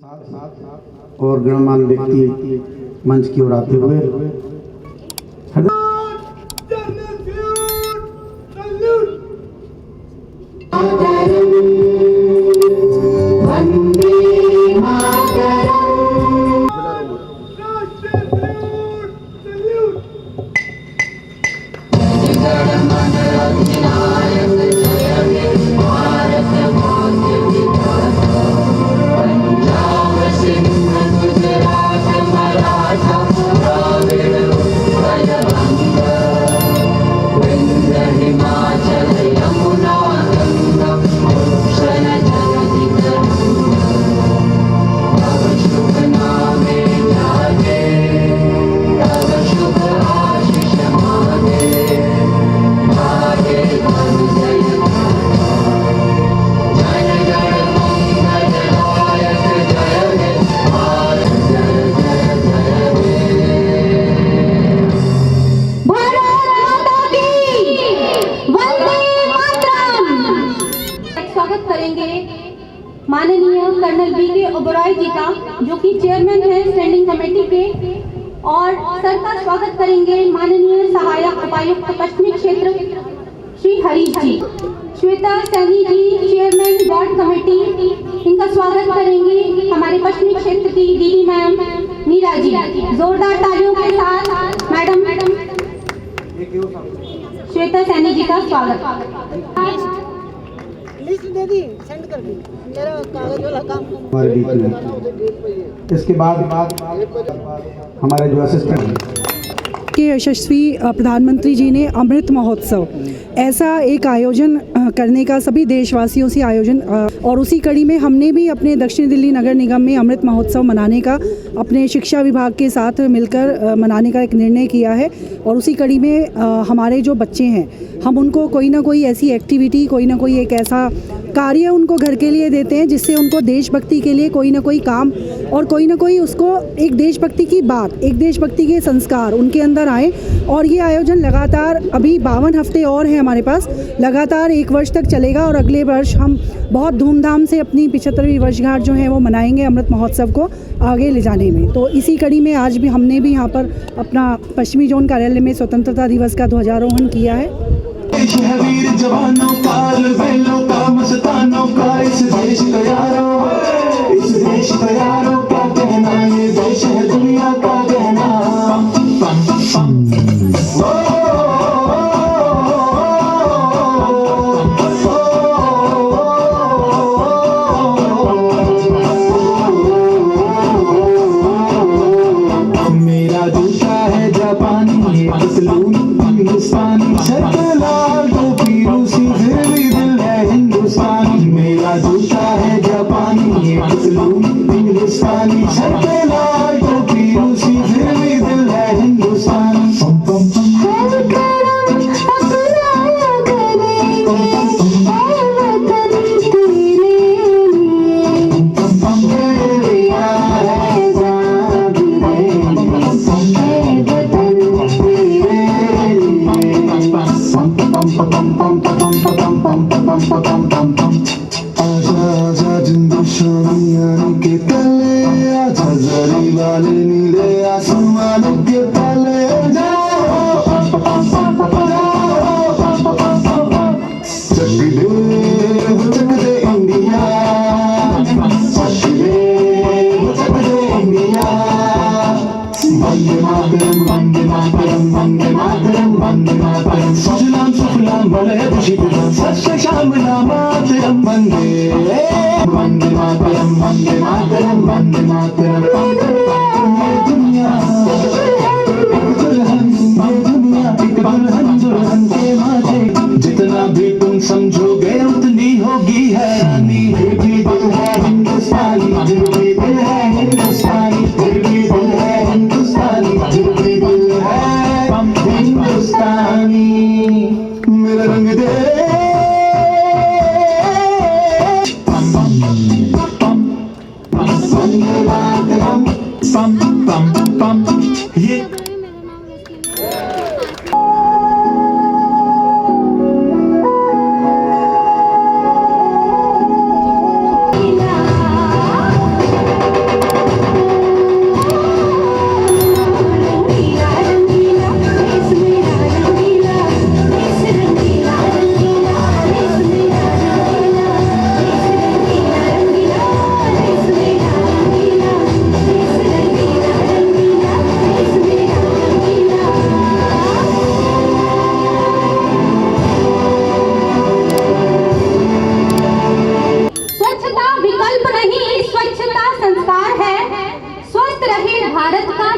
और गणमान्य व्यक्ति मंच की ओर आते हुए माननीय कर्नल B.K. ओबरॉय जी का, जो कि चेयरमैन है स्टैंडिंग कमेटी के, और सर का स्वागत करेंगे माननीय सहायक उपायुक्त पश्चिमी क्षेत्र श्री हरीश जी। Shweta Saini ji chairman ward committee, इनका स्वागत करेंगे हमारे पश्चिमी क्षेत्र की दीदी मैम नीरा जी। जोरदार तालियों के साथ मैडम श्वेता सैनी जी का स्वागत। लिस्ट दे दी, सेंड कर दी, मेरा कागज वाला काम हमारे बीच में। इसके बाद हमारे जो असिस्टेंट के यशस्वी प्रधानमंत्री जी ने अमृत महोत्सव ऐसा एक आयोजन करने का सभी देशवासियों से आयोजन, और उसी कड़ी में हमने भी अपने दक्षिण दिल्ली नगर निगम में अमृत महोत्सव मनाने का अपने शिक्षा विभाग के साथ मिलकर मनाने का एक निर्णय किया है। और उसी कड़ी में हमारे जो बच्चे हैं, हम उनको कोई ना कोई ऐसी एक्टिविटी, कोई ना कोई एक ऐसा कार्य उनको घर के लिए देते हैं जिससे उनको देशभक्ति के लिए कोई ना कोई काम और कोई ना कोई उसको एक देशभक्ति की बात, एक देशभक्ति के संस्कार उनके अंदर आए। और ये आयोजन लगातार अभी 52 हफ्ते और हैं हमारे पास, लगातार 1 वर्ष तक चलेगा। और अगले वर्ष हम बहुत धूमधाम से अपनी 75वीं वर्षगांठ जो है वो मनाएंगे अमृत महोत्सव को आगे ले जाने में। तो इसी कड़ी में आज भी हमने भी यहाँ पर अपना पश्चिमी जोन कार्यालय में स्वतंत्रता दिवस का ध्वजारोहण किया है। वीर जवानों का, बैलों का, मस्तानों का, इस देश का यारों, इस देश का यारों का कहना, ये देश है दुनिया का कहना। मेरा जूता है जापानी, ये पतलून हिंदुस्तानी, लाल टोपी रूसी, फिर भी दिल है हिंदुस्तानी। मेरा जूता है जापानी, ये पतलून हिंदुस्तानी, लाल टोपी रूसी, फिर भी दिल है हिंदुस्तानी। आजा जिंदुशानियां के तले, आजा जरी वाले नीले आसमानों के तले, चक दे इंडिया, चक दे इंडिया। वंदे मातरम, वंदे मातरम, वंदे मातरम, वंदे मातरम। सुजलाम सुफलाम भले खुशी खुदाम, सत्य श्यामला मातरम वंदे। वंदे मातरम, वंदे मातरम, वंदे मातरम। ये दुनिया दुल्हन, ये दुनिया एक दुल्हन, दुल्हन के माथे। जितना भी तुम समझोगे उतनी होगी हैरानी। फिर भी दिल है हिंदुस्तानी, फिर भी दिल है हिंदुस्तानी, फिर भी दिल है हिंदुस्तानी, फिर भी दिल है हिंदुस्तानी। मेरा रंग दे पम पम पम, ये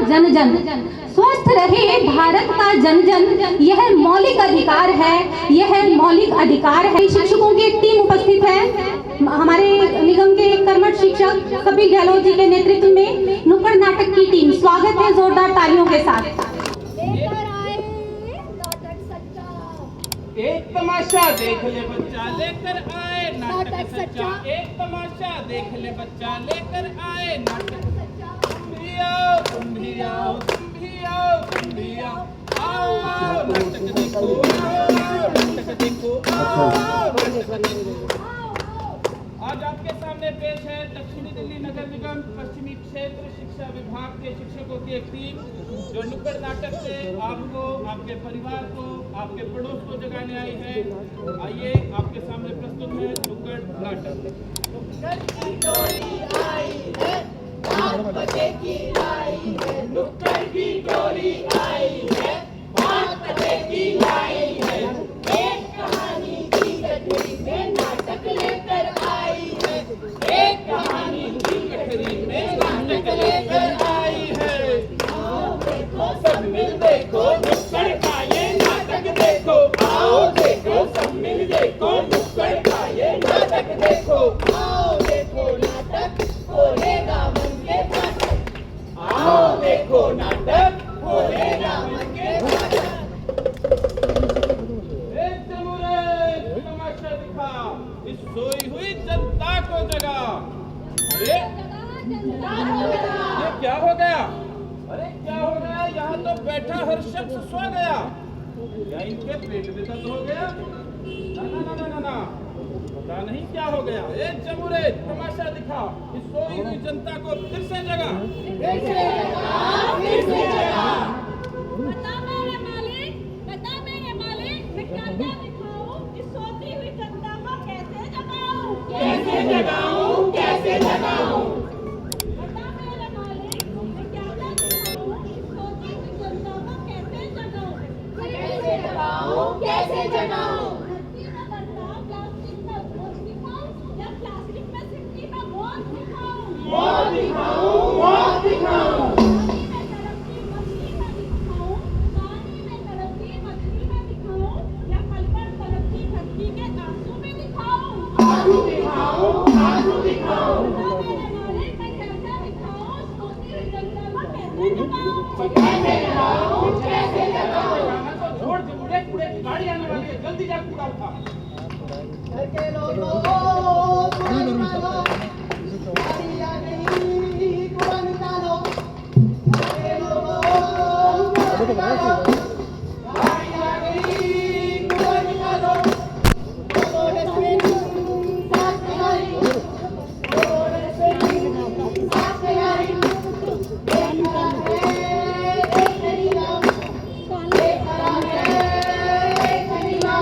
जन जन। स्वस्थ रहे भारत का जन जन, यह मौलिक अधिकार है, यह मौलिक अधिकार है। शिक्षकों की एक टीम उपस्थित है, हमारे निगम के कर्मठ शिक्षक कपिल गहलोत जी के नेतृत्व में नुक्कड़ नाटक की टीम। स्वागत है जोरदार तालियों के साथ। एक तमाशा देख ले बच्चा लेकर आए नाटक सच्चा। एक तमाशा देख ले बच्चा लेकर आए नाटक सच्चा। तुम भी आओ, तुम भी आओ, तुम भी आओ, तुम भी आओ, आओ आओ नाटक देखो, आओ नाटक देखो, आओ नाटक देखो। आज आपके सामने पेश है दक्षिणी दिल्ली नगर निगम पश्चिमी क्षेत्र शिक्षा विभाग के शिक्षकों की एक टीम, जो नुक्कड़ नाटक से आपको, आपके परिवार को, आपके पड़ोस को जगाने आई है। आइए आपके सामने प्रस्तुत है नुक्कड़ नाटक। नुक्कड़ की टोली आई है, 5 बजे की आई है। नुक्कड़ की टोली आई है, 5 बजे की आई है। एक कहानी की गठरी में नाटक लेकर आई है। एक कहानी की गठरी में नाटक लेकर आई है। देखो सब मिल देखो नुक्कड़ का ये नाटक देखो। आओ देखो सब मिल देखो नुक्कड़ का ये नाटक देखो। आओ देखो नाटक खोलेगा मन के फाटक। आओ देखो नाटक खोलेगा मन के फाटक। एक जमुरे तमाशा दिखा, इस सोई हुई जनता को जगा। अरे ये क्या हो गया? अरे क्या हो गया? यहाँ तो बैठा हर शख्स सो गया। क्या इनके पेट में दर्द हो गया? ना ना ना ना ना ना, पता नहीं क्या हो गया। ए जमुरे तमाशा दिखा, इस सोई हुई जनता को फिर से जगा। बता मेरे मालिक, बता मेरे मालिक, मैं क्या क्या दिखाऊं? इस सोती हुई जनता को कैसे जगाऊं? कैसे जगाऊं? कैसे जगाऊं? बता मेरे मालिक, मैं क्या क्या दिखाऊं? इस सोती हुई जनता को कैसे जगाऊं? कैसे जगाऊं? कैसे जगाऊं? धरती में बनता प्लास्टिक का बोझ दिखाऊं या प्लास्टिक में सिक्की का बोझ दिखाऊं? बोझ दिखाऊं, बोझ दिखाऊं। पानी में तड़पती मछली में दिखाऊं, पानी में तड़पती मछली में दिखाऊं या पल पर तड़पती धरती के आंसू में दिखाऊं? आंसू दिखाऊं, आंसू दिखाऊं। बता मेरे मालिक, मैं क्या क्या दिखाऊं? सोती हुई जनता को कैसे जगाऊं? कैसे जगाऊं? कैसे जगाऊं? तो छोड़ जमुरे, कूड़े की गाड़ी आने वाली है, जल्दी जा कूड़ा उठा। घर के लोगों कूड़ा निकालो, गाड़ी आ गई कूड़ा निकालो। घर के लोगों कूड़ा निकालो, गाड़ी आ गई कूड़ा निकालो। दो डस्टबिन साफ तैयारी, दो डस्टबिन साफ तैयारी। एक खड़ा है एक करीना, एक खड़ा है एक करीना,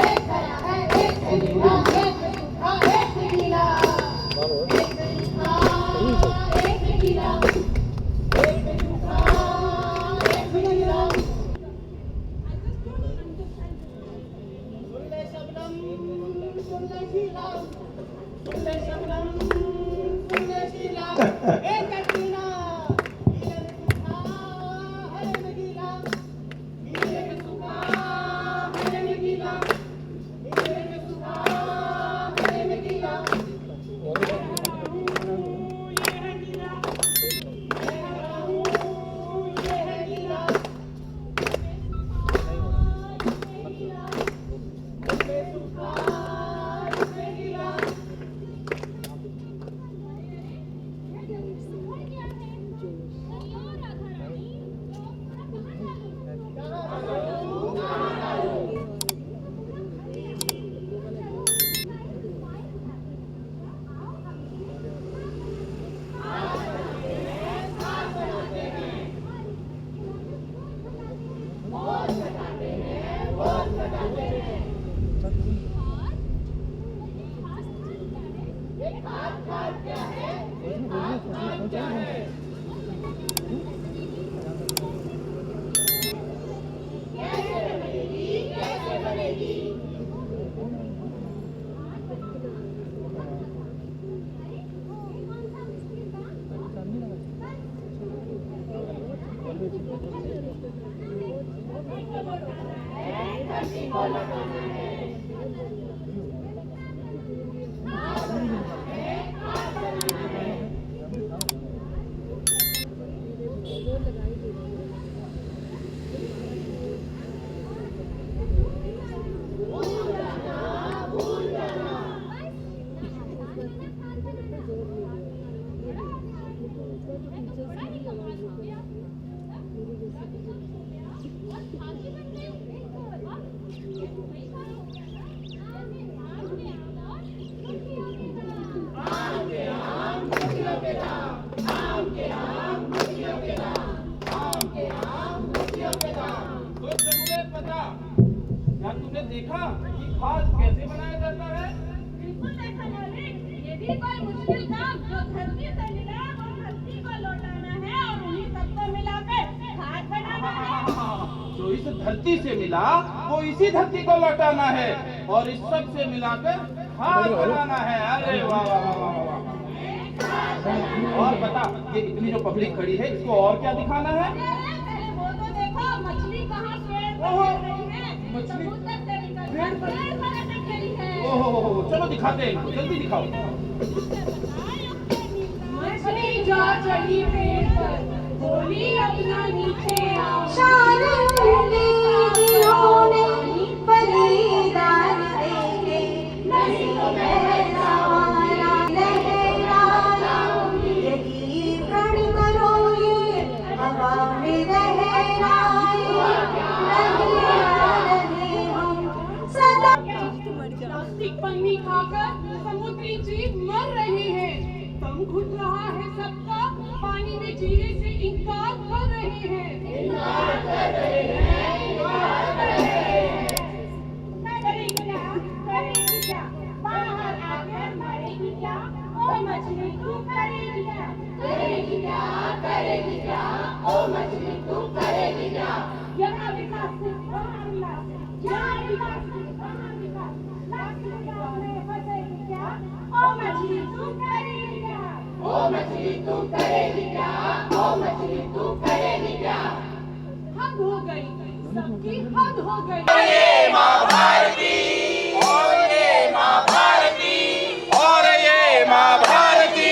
एक खड़ा है एक करीना, एक सूखा एक गीला, एक सूखा एक गीला, एक सूखा एक गीला। सुन ले शबनम, सुन ले शीला, सुन ले शबनम, सुन ले शीला। एक करीना, गीले में सूखा हरे में गीला, गीले में सूखा हरे में गीला, गीले में सूखा हरे में गीला। ये है गीला, ये है गीला, इसमें सूखा इसमें गीला। तो तुमने पता क्या तूने देखा कि खाद कैसे बनाया जाता है? बिल्कुल देखा मालिक, ये भी कोई मुश्किल काम जो धरती से मिला वो धरती को लौटाना है और उन्हीं सबको मिलाकर खाद बनाना है। जो इस धरती से मिला वो इसी धरती को लौटाना है और इस सब से मिलाकर खाद बनाना है। अरे वाह वाह वाह वाह वाह। और बता, ये इतनी जो पब्लिक खड़ी है इसको और क्या दिखाना है? पहले वो तो देखो, मछली कहाँ पेड़ पर चल रही है, मछली समुद्र से निकलकर पेड़ पर अटक गई है। ओहो, चलो दिखाते हैं, जल्दी दिखाओ। मछली जा चढ़ी पेड़ पर, बोली अपना नीचे आओ। बलिदान देंगे नहीं तो बहना लहराना, यही प्रण करो ये हवा में लहराए, नहीं हम सदा। प्लास्टिक पन्नी खाकर समुद्री जीव मर रहे हैं, दम घुट रहा है सबका, पानी में जीने से इनकार कर रहे हैं। करेगी क्या? बाहर आकर मरेगी क्या? ओ मछली तू करेगी क्या? करेगी क्या? करेगी क्या? ओ मछली तू करेगी क्या? यहाँ विकास सिर्फ बाहर विकास, यहाँ विकास सिर्फ बाहर विकास, प्लास्टिक जाल में फंसेगी क्या? ओ मछली तू करेगी क्या? ओ मछली तू करेगी क्या? ओ मछली तू करेगी क्या? हद हो गई, सबकी हद हो गई। ये माँ भारती और ये माँ भारती और ये माँ भारती।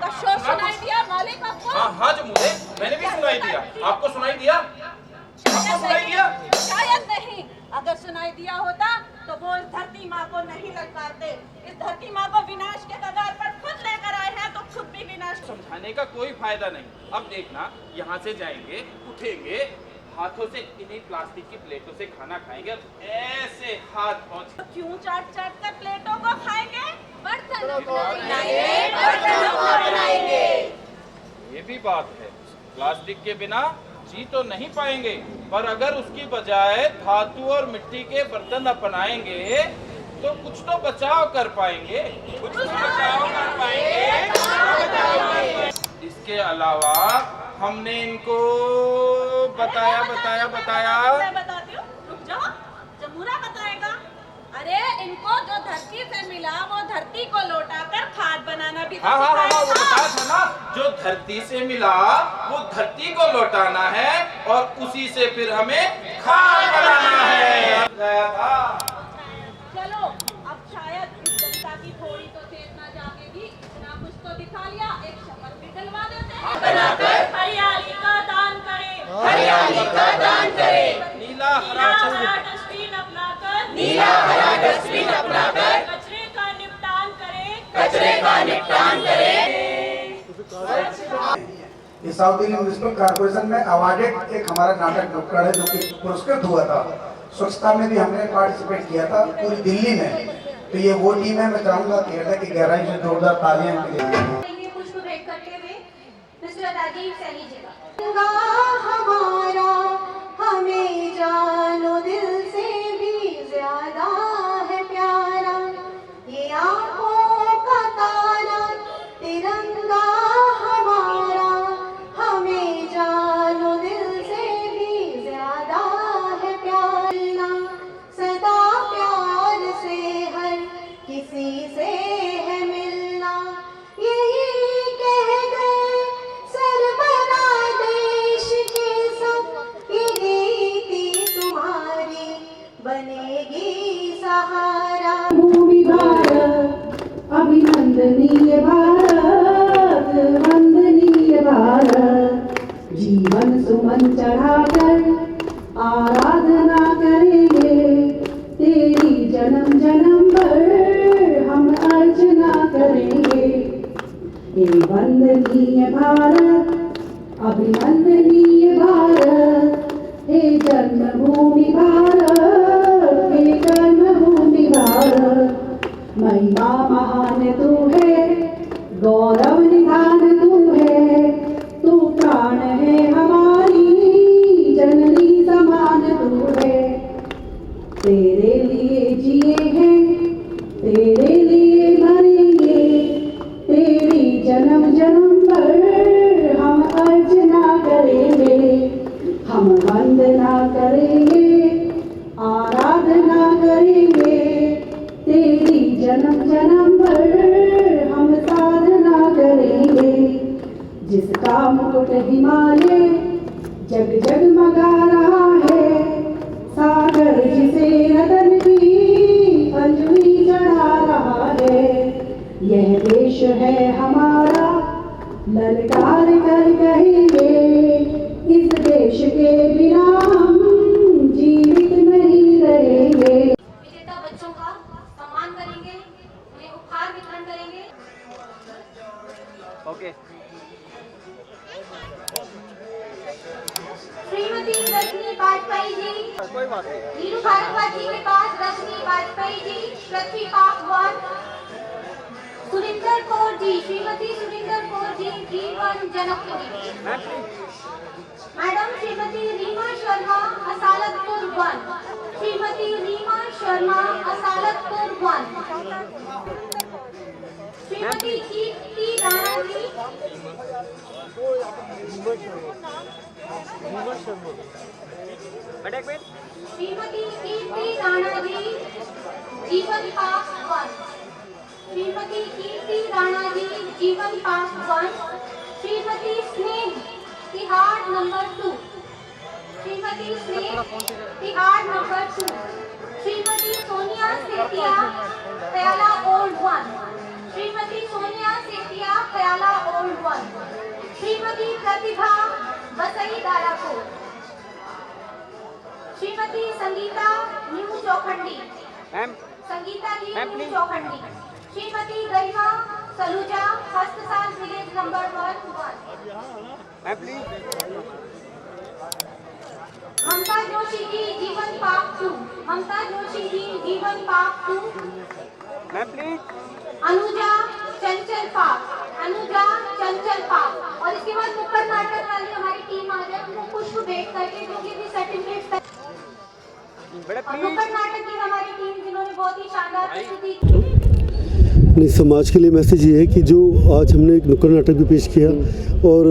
तो शोर सुनाई दिया मालिक आपको? हाँ हाँ जमुने, मैंने भी सुनाई दिया। आपको सुनाई दिया? आपको सुनाई दिया? शायद नहीं। अगर सुनाई दिया होता तो वो इस धरती माँ को नहीं ललकारते। इस धरती माँ को विनाश के कगार पर खुद लेकर आए हैं तो खुद भी विनाश। समझाने का कोई फायदा नहीं। अब देखना, यहाँ से जाएंगे, उठेंगे, हाथों से इन्हीं प्लास्टिक की प्लेटों से खाना खाएंगे और ऐसे हाथ पहुँच। क्यों चाट चाट कर प्लेटों को खाएंगे? बर्तनों को बनाएंगे। ये भी बात है, प्लास्टिक के बिना जी तो नहीं पाएंगे, पर अगर उसकी बजाय धातु और मिट्टी के बर्तन अपनाएंगे तो कुछ तो बचाव कर पाएंगे, कुछ तो बचाव कर पाएंगे। इसके अलावा हमने इनको बताया। मैं बताती हूँ, रुक जाओ, जमूरा बताएगा। अरे इनको जो धरती से मिला वो धरती को लौटाकर खाद बनाना भी तो हाँ, वो सिखाएगा। बताया था ना, जो धरती से मिला वो धरती को लौटाना है और उसी से फिर हमें खाद बनाना है। चलो अब शायद इस जनता की थोड़ी तो चेतना जागेगी। इतना कुछ तो दिखा लिया, एक शपथ भी दिलवा देते हैं। बनाकर हरियाली का दान करें, हरियाली का दान करें, नीला हरा डस्टबिन अपनाकर, नीला हरा डस्टबिन अपनाकर कचरे का निपटान करें, कचरे का निपटान करें। ये साउथ इंडियन म्यूनिसिपल कॉर्पोरेशन में अवार्डेड एक हमारा नाटक नुक्कड़ है जो कि पुरस्कृत हुआ था। स्वच्छता में भी हमने पार्टिसिपेट किया था पूरी दिल्ली में। तो ये वो टीम है, मैं चाहूंगा थिएटर की गहराई से जोरदार तालियां इनके लिए। कुछ को भेंट करते हुए मिस्टर राजीव सैनी जी का हमारा हमें जानो दिल से भी ज्यादा है प्यारा, ये आंखों का तारा तिरंगा हमारा हमें जानो दिल से भी ज्यादा है करेंगे। हे वंदनीय भारत, अभिनंदनीय भारत, हे जन्मभूमि भारत, हे कर्मभूमि भारत। महिमा महान तू है, गौरव निधान तू है, तू प्राण है हमारी, जननी समान तू है। तेरे लिए जिए हैं, तेरे लिए मरेंगे, तेरी जन्म जन्म पर हम अर्चना करेंगे। हम वंदना करेंगे, आराधना करेंगे, तेरी जन्म जन्म पर हम साधना करेंगे। जिसका मुकुट हिमालय जग जगमगा रहा है, सागर जिसे रतन की अंजलि चढ़ा रहा है। यह देश है हमारा, ललकार कर कहेंगे, इस देश के बिना हम जीवित नहीं रहेंगे। विजेता बच्चों का सम्मान करेंगे, उन्हें उपहार वितरण करेंगे। श्रीमती रजनी वाजपेयी जी, नीरू भारद्वाज जी के पास रजनी वाजपेयी जी, पृथ्वी पाक 1। सुरिंदर कौर जी, श्रीमती सुरिंदर कौर जी, G1 जनकपुरी। मैडम श्रीमती रीमा शर्मा, असालतपुर 1। श्रीमती रीमा शर्मा, असालतपुर 1। श्रीमती कीर्ति राणा जी, श्रीमती कीर्ति राणा जी, जीवन पास 1। श्रीमती कीर्ति राणा जी, जीवन पास 1। Shrimati Sneh Tihar number 2। Shrimati Sneh Tihar number 2। Shrimati Sonia Setia, Khyala Old 1। Shrimati Sonia Setia, Khyala Old 1। Shrimati Pratibha Basai Darapur. Shrimati Sangeeta New Chaukhandi. Sangeeta ji New Chaukhandi. Shrimati Garima Saluja, Hastsal Village number 1। Mamta Joshi ji, Jeevan Park 2। ममता जोशी जी, जीवन पार्क 2। अनुजा चंचल पार्क, अनुजा चंचल पार्क। और इसके बाद नुक्कड़ नाटक वाली हमारी टीम आ जाए, उनको पुष्प भेंट करके जो कि भी सर्टिफिकेट। नुक्कड़ नाटक की हमारी टीम जिन्होंने बहुत ही शानदार प्रस्तुति की। नहीं, समाज के लिए मैसेज ये है कि जो आज हमने एक नुक्कड़ नाटक भी पेश किया और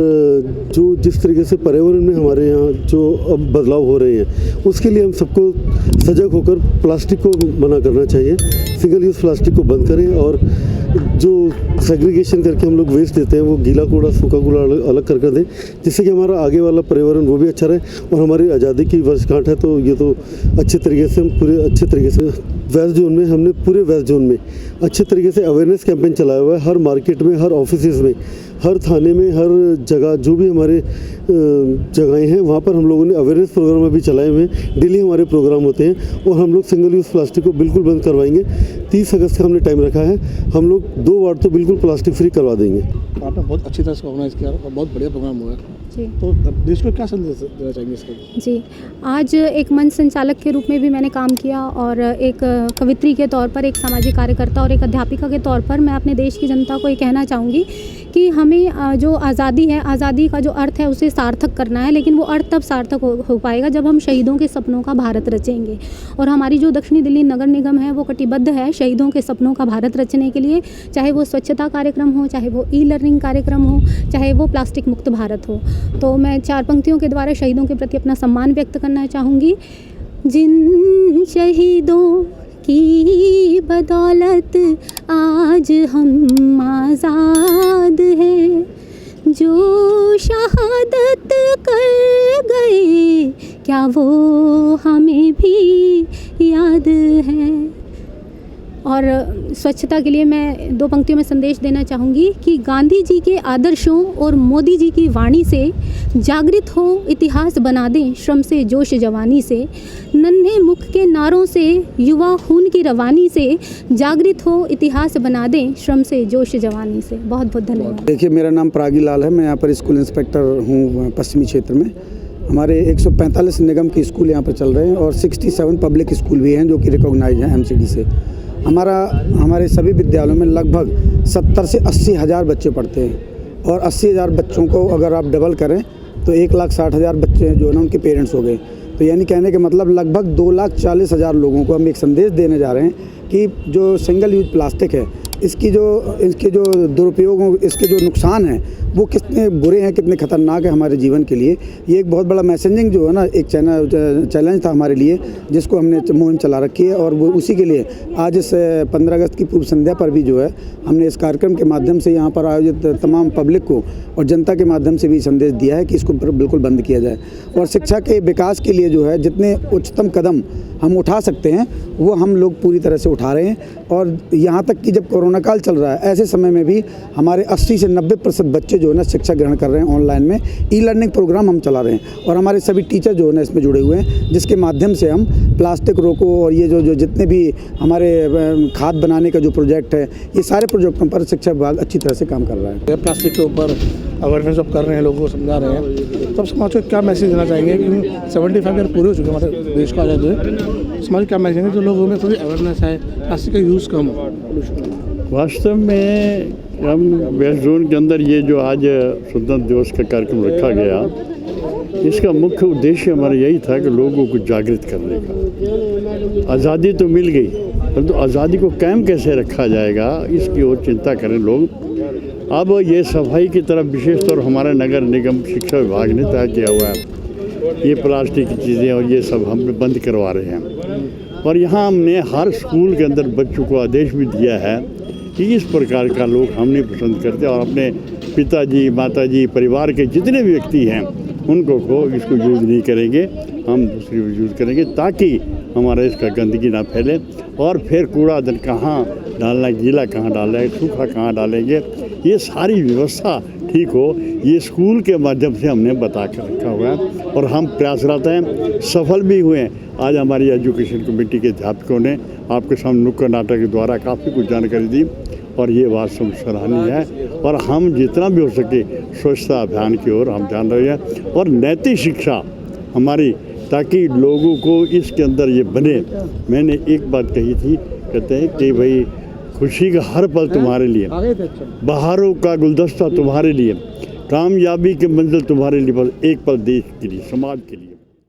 जो जिस तरीके से पर्यावरण में हमारे यहाँ जो अब बदलाव हो रहे हैं, उसके लिए हम सबको सजग होकर प्लास्टिक को मना करना चाहिए। सिंगल यूज़ प्लास्टिक को बंद करें और जो सेग्रीगेशन करके हम लोग वेस्ट देते हैं वो गीला कूड़ा सूखा कूड़ा अलग कर दें, जिससे कि हमारा आगे वाला पर्यावरण वो भी अच्छा रहे। और हमारी आज़ादी की वर्षगांठ है, तो ये तो अच्छे तरीके से हम पूरे अच्छे तरीके से वेस्ट जोन में हमने पूरे वेस्ट जोन में अच्छे तरीके से अवेयरनेस कैंपेन चलाया हुआ है। हर मार्केट में, हर ऑफिस में, हर थाने में, हर जगह जो भी हमारे जगहें हैं वहाँ पर हम लोगों ने अवेयरनेस प्रोग्राम भी चलाए हुए हैं। डेली हमारे प्रोग्राम होते हैं और हम लोग सिंगल यूज़ प्लास्टिक को बिल्कुल बंद करवाएंगे। 30 अगस्त का हमने टाइम रखा है। हम लोग 2 वार्ड तो बिल्कुल प्लास्टिक फ्री करवा देंगे। आपने बहुत अच्छी तरह से ऑर्गेनाइज किया और बहुत बढ़िया प्रोग्राम हुआ है जी। तो देश को क्या संदेश देना चाहेंगे इसके? जी, आज एक मंच संचालक के रूप में भी मैंने काम किया और एक कवित्री के तौर पर, एक सामाजिक कार्यकर्ता और एक अध्यापिका के तौर पर मैं अपने देश की जनता को ये कहना चाहूँगी कि हमें जो आज़ादी है, आज़ादी का जो अर्थ है उसे सार्थक करना है। लेकिन वो अर्थ तब सार्थक हो पाएगा जब हम शहीदों के सपनों का भारत रचेंगे। और हमारी जो दक्षिणी दिल्ली नगर निगम है वो कटिबद्ध है शहीदों के सपनों का भारत रचने के लिए, चाहे वो स्वच्छता कार्यक्रम हो, चाहे वो ई-लर्निंग कार्यक्रम हो, चाहे वो प्लास्टिक मुक्त भारत हो। तो मैं 4 पंक्तियों के द्वारा शहीदों के प्रति अपना सम्मान व्यक्त करना चाहूँगी। जिन शहीदों की बदौलत आज हम आज़ाद हैं, जो शहादत कर गए क्या वो हमें भी याद है। और स्वच्छता के लिए मैं 2 पंक्तियों में संदेश देना चाहूँगी कि गांधी जी के आदर्शों और मोदी जी की वाणी से जागृत हो इतिहास बना दें श्रम से जोश जवानी से, नन्हे मुख के नारों से युवा खून की रवानी से जागृत हो इतिहास बना दें श्रम से जोश जवानी से। बहुत बहुत धन्यवाद। देखिए, मेरा नाम परागी लाल है, मैं यहाँ पर स्कूल इंस्पेक्टर हूँ पश्चिमी क्षेत्र में। हमारे 145 निगम के स्कूल यहाँ पर चल रहे हैं और 67 पब्लिक स्कूल भी हैं जो कि रिकॉग्नाइज हैं एमसीडी से। हमारे सभी विद्यालयों में लगभग 70 से 80 हज़ार बच्चे पढ़ते हैं और 80 हज़ार बच्चों को अगर आप डबल करें तो 1,60,000 बच्चे जो है ना उनके पेरेंट्स हो गए। तो यानी कहने के मतलब लगभग 2,40,000 लोगों को हम एक संदेश देने जा रहे हैं कि जो सिंगल यूज प्लास्टिक है इसके जो दुरुपयोग, इसके जो नुकसान हैं वो कितने बुरे हैं, कितने ख़तरनाक है हमारे जीवन के लिए। ये एक बहुत बड़ा मैसेजिंग जो है ना एक चैलेंज था हमारे लिए, जिसको हमने मुहिम चला रखी है। और वो उसी के लिए आज इस 15 अगस्त की पूर्व संध्या पर भी जो है हमने इस कार्यक्रम के माध्यम से यहाँ पर आयोजित तमाम पब्लिक को और जनता के माध्यम से भी संदेश दिया है कि इसको बिल्कुल बंद किया जाए। और शिक्षा के विकास के लिए जो है जितने उच्चतम कदम हम उठा सकते हैं वो हम लोग पूरी तरह से उठा रहे हैं। और यहाँ तक कि जब कोरोना काल चल रहा है ऐसे समय में भी हमारे 80 से 90% बच्चे जो है ना शिक्षा ग्रहण कर रहे हैं ऑनलाइन में। ई लर्निंग प्रोग्राम हम चला रहे हैं और हमारे सभी टीचर जो है ना इसमें जुड़े हुए हैं, जिसके माध्यम से हम प्लास्टिक रोको और ये जो जितने भी हमारे खाद बनाने का जो प्रोजेक्ट है, ये सारे प्रोजेक्टों पर शिक्षा विभाग अच्छी तरह से काम कर रहा है। प्लास्टिक के ऊपर अवेयरनेस अब कर रहे हैं, लोगों को समझा रहे हैं। तो समाज को क्या मैसेज देना चाहेंगे कि 75 ईयर पूरे हो चुके हमारे देश का आज़ादी है, समाज क्या मैसेज देंगे जो लोगों में थोड़ी अवेयरनेस है, प्लास्टिक का यूज़ कम हो। वास्तव में हम वेस्ट जोन के अंदर ये जो आज स्वतंत्रता दिवस का कार्यक्रम रखा गया, इसका मुख्य उद्देश्य हमारा यही था कि लोगों को जागृत करने का। आज़ादी तो मिल गई, परंतु आज़ादी को कायम कैसे रखा जाएगा इसकी ओर चिंता करें लोग। अब ये सफाई की तरफ विशेष तौर हमारा नगर निगम शिक्षा विभाग ने तय किया हुआ है, ये प्लास्टिक की चीज़ें और ये सब हम बंद करवा रहे हैं। और यहाँ हमने हर स्कूल के अंदर बच्चों को आदेश भी दिया है कि इस प्रकार का लोग हम नहीं पसंद करते और अपने पिताजी, माताजी, परिवार के जितने भी व्यक्ति हैं उनको इसको यूज़ नहीं करेंगे, हम दूसरी यूज़ करेंगे ताकि हमारा इसका गंदगी ना फैले। और फिर कूड़ादान कहाँ डालना, गीला कहाँ डालना है, सूखा कहाँ डालेंगे, ये सारी व्यवस्था ठीक हो, ये स्कूल के माध्यम से हमने बता कर रखा हुआ है और हम प्रयासरत हैं, सफल भी हुए हैं। आज हमारी एजुकेशन कमेटी के अध्यापकों ने आपके सामने नुक्कड़ नाटक के द्वारा काफ़ी कुछ जानकारी दी और ये बात सब सराहनीय है। और हम जितना भी हो सके स्वच्छता अभियान की ओर हम जान रहे हैं और नैतिक शिक्षा हमारी, ताकि लोगों को इसके अंदर ये बने। मैंने एक बात कही थी, कहते हैं कि भाई खुशी का हर पल तुम्हारे लिए, बहारों का गुलदस्ता तुम्हारे लिए, कामयाबी की मंजिल तुम्हारे लिए, बस एक पल देश के लिए, समाज के लिए।